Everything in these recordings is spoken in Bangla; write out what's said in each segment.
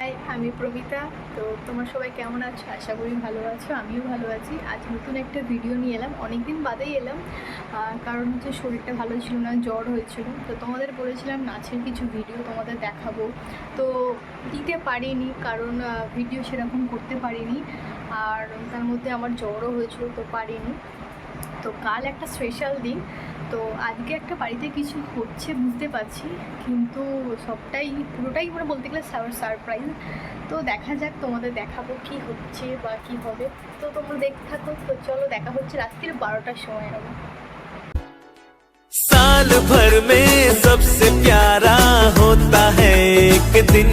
হাই, আমি প্রমিতা। তো তোমরা সবাই কেমন আছো? আশা করি ভালো আছো, আমিও ভালো আছি। আজ নতুন একটা ভিডিও নিয়ে এলাম, অনেক দিন বাদেই এলাম। কারণ হচ্ছে শরীরটা ভালো ছিল না, জ্বর হয়েছিল। তো তোমাদের বলেছিলাম নাচের কিছু ভিডিও তোমাদের দেখাবো, তো দিতে পারিনি কারণ ভিডিও সেরকম করতে পারিনি। আর তার মধ্যে আমার জ্বরও হয়েছিল, তো পারিনি। তো কাল একটা স্পেশাল দিন, তো আজকে একটা বাড়িতে কিছু হচ্ছে বুঝতে পারছি, কিন্তু পুরোটাই বলতে গেলে সারপ্রাইজ। তো দেখা যাক, তোমাদের দেখাবো কি হচ্ছে বা কি হবে। তো তোমরা দেখতে থাকো। তো চলো, দেখা হচ্ছে রাত্রির 12টার সময় হবে। साल भर में सबसे प्यारा होता है एक दिन,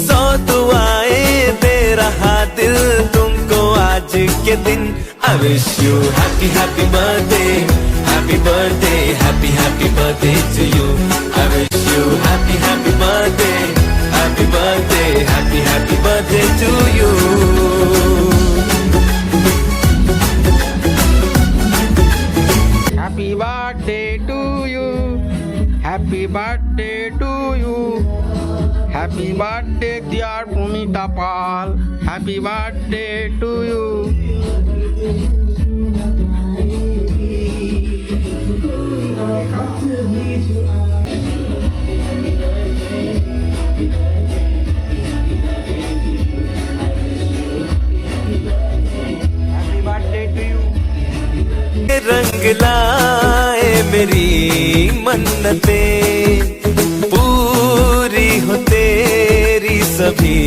100 दुआएं दे रहा दिल तुमको आज के दिन। I wish you happy happy birthday, happy birthday, happy happy birthday to you. I wish you happy happy birthday, happy birthday, happy happy birthday to you. Happy birthday to you. Happy birthday to you. Happy birthday dear Pumita Pal. Happy birthday to you. Happy birthday to you. रंग लाए मेरी मन्नतें, पूरी हो तेरी सभी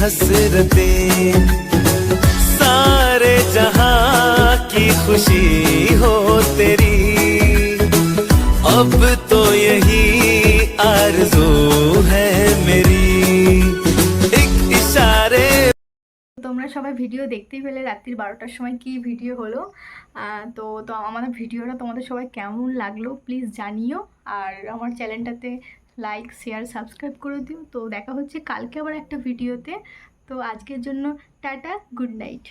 हसरतें, सारे जहां की खुशी हो तेरी, अब तो यही आरज़ू है मेरी, एक इशारे। তোমরা সবাই ভিডিও দেখতেই পেলে রাত্রির 12টার সময় কি ভিডিও হলো। তো তো আমাদের ভিডিওটা তোমাদের সবাই কেমন লাগলো প্লিজ জানিও। আর আমার চ্যানেলটাতে লাইক, শেয়ার, সাবস্ক্রাইব করে দিও। তো দেখা হচ্ছে কালকে আবার একটা ভিডিওতে। তো আজকের জন্য টাটা, গুড নাইট।